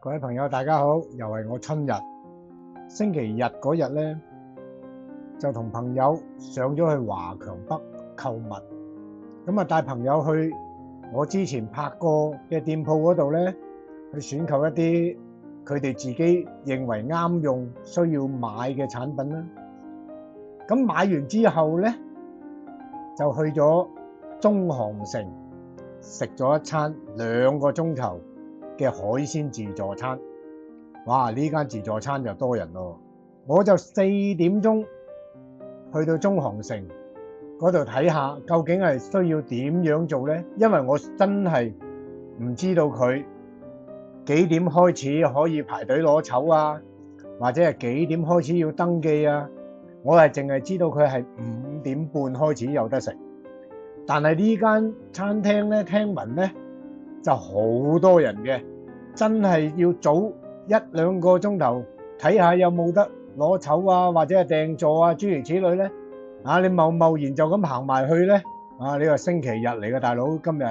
各位朋友，大家好，又係我春日。星期日嗰日咧，就同朋友上咗去華強北購物。咁啊，帶朋友去我之前拍過嘅店鋪嗰度咧，去選購一啲佢哋自己認為啱用、需要買嘅產品啦。咁買完之後咧，就去咗中航城食咗一餐2個鐘頭嘅海鮮自助餐。哇！呢間自助餐就多人咯，我就4點鐘去到中航城嗰度睇下，究竟係需要點樣做呢？因為我真係唔知道佢幾點開始可以排隊攞籌啊，或者係幾點開始要登記啊。我係淨係知道佢係5點半開始有得食，但係呢間餐廳咧，聽聞咧就好多人嘅，真係要早1-2個鐘頭睇下有冇得攞籌啊，或者係訂座啊，諸如此類咧。你貿然就咁行埋去咧，呢個星期日嚟嘅大佬，今日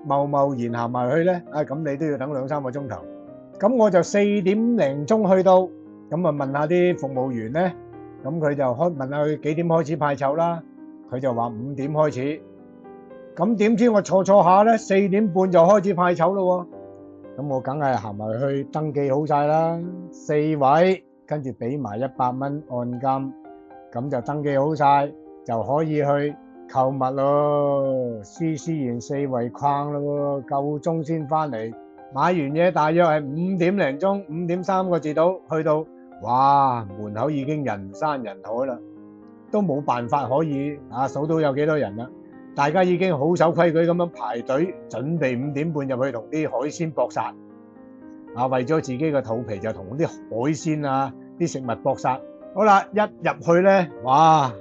貿然行埋去咧，咁你都要等2-3個鐘頭。咁我就4點零鐘去到，咁啊問下啲服務員咧，咁佢就問下佢幾點開始派籌啦，佢就話5點開始。咁點知我坐下咧，4點半就開始派籌咯喎。咁我梗係行埋去登記好晒啦，4位，跟住俾埋100蚊按金，咁就登記好晒，就可以去購物咯。施然4圍框咯，夠鐘先翻嚟。買完嘢大約係5點零鐘，5點3個字到去到，哇！門口已經人山人海啦，都冇辦法可以數到有幾多人啦。大家已經好守規矩咁樣排隊，準備5點半入去同啲海鮮搏殺。為咗自己嘅肚皮就同啲海鮮啲食物搏殺。好啦，一入去咧，哇！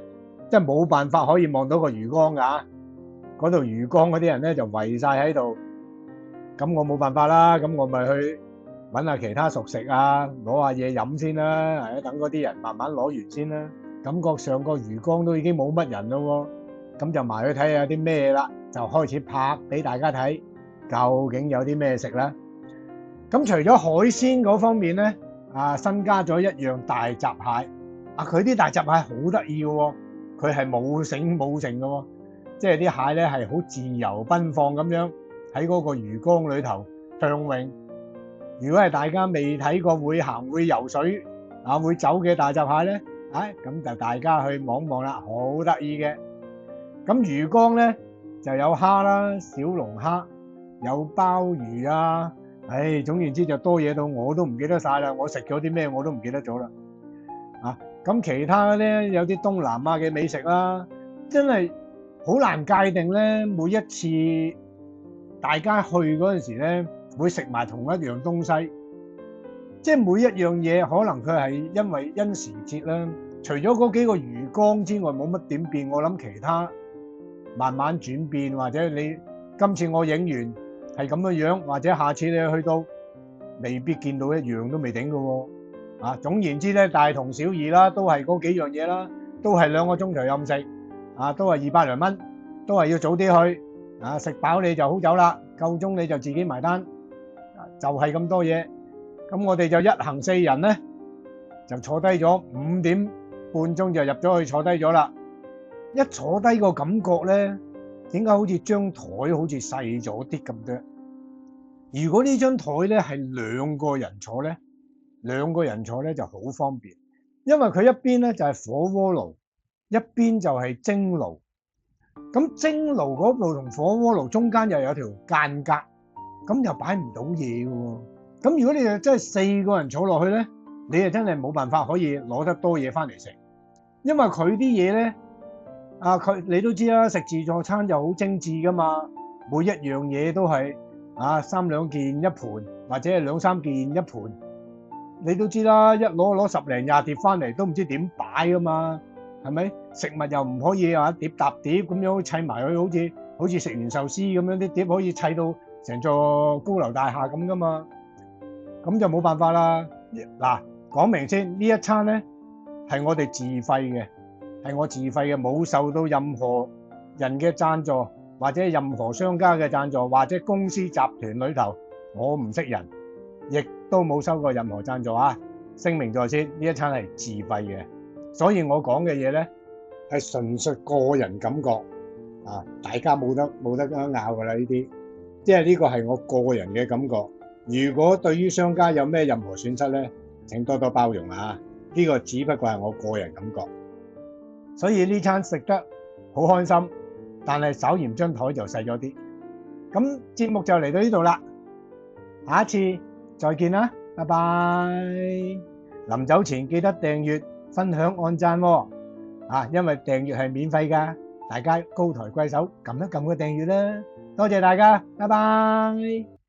真係冇辦法可以望到個魚缸㗎。嗰度魚缸嗰啲人咧就圍晒喺度。咁我冇辦法啦，咁我咪去揾下其他熟食攞下嘢飲先啦，等嗰啲人慢慢攞完先啦。感覺上個魚缸都已經冇乜人咯喎，咁就埋去睇下啲咩啦，就開始拍俾大家睇，究竟有啲咩食啦。咁除咗海鮮嗰方面咧，新加咗一樣大閘蟹。佢啲大閘蟹好得意嘅喎，佢係冇繩冇剩嘅喎，即係啲蟹咧係好自由奔放咁樣喺嗰個魚缸裏頭暢泳。如果係大家未睇過會行會游水會走嘅大閘蟹咧，咁就大家去望望啦，好得意嘅。咁魚缸咧就有蝦啦，小龍蝦，有鮑魚總言之就多嘢到我都唔記得晒啦，我食咗啲咩我都唔記得咗啦。咁其他咧有啲東南亞嘅美食啦，真係好難界定咧。每一次大家去嗰陣時咧，會食埋同一樣東西，即係每一樣嘢可能佢係因為因時節啦。除咗嗰幾個魚缸之外，冇乜點變。我諗其他慢慢轉變，或者你今次我影完係咁嘅樣，或者下次你去到未必見到一樣都未定㗎喎。總言之咧，大同小異啦，都係嗰幾樣嘢啦，都係2個鐘頭任食，都係200零蚊，都係要早啲去，食飽你就好走啦，夠鐘你就自己埋單，就係咁多嘢。咁我哋就一行4人咧，就坐低咗5點半鐘就入咗去坐低咗啦。一坐低個感覺咧，點解好似張台好似細咗啲咁多？如果呢張台咧係2個人坐咧，2個人坐咧就好方便，因為佢一邊咧就係火鍋爐，一邊就係蒸爐。咁蒸爐嗰度同火鍋爐中間又有條間隔，咁又擺唔到嘢嘅喎。咁如果你真係4個人坐落去咧，你就真係冇辦法可以攞得多嘢翻嚟食，因為佢啲嘢咧，你都知啦，食自助餐就好精緻噶嘛，每一樣嘢都係3-2件一盤，或者係2-3件一盤。你都知啦，一攞10零20碟翻嚟都唔知點擺噶嘛，係咪？食物又唔可以碟搭碟咁樣砌埋去，好似食完壽司咁樣，啲碟可以砌到成座高樓大廈咁噶嘛，咁就冇辦法啦。嗱，講明先，呢一餐咧係我哋自費嘅，係我自費嘅，冇受到任何人嘅贊助，或者任何商家嘅贊助，或者公司集團裏頭，我唔識人。亦都冇收過任何贊助啊！聲明在先，呢一餐係自費嘅，所以我講嘅嘢咧係純屬個人感覺啊！大家冇得拗㗎啦，呢啲即係呢個係我個人嘅感覺。如果對於商家有咩任何損失咧，請多多包容啊！呢個只不過係我個人感覺，所以呢餐食得好開心，但係稍嫌張台就細咗啲。咁節目就嚟到呢度啦，下一次再見啦，拜拜！臨走前記得訂閱、分享、按讚喎，因為訂閱係免費㗎，大家高抬貴手撳一撳個訂閱啦，多謝大家，拜拜！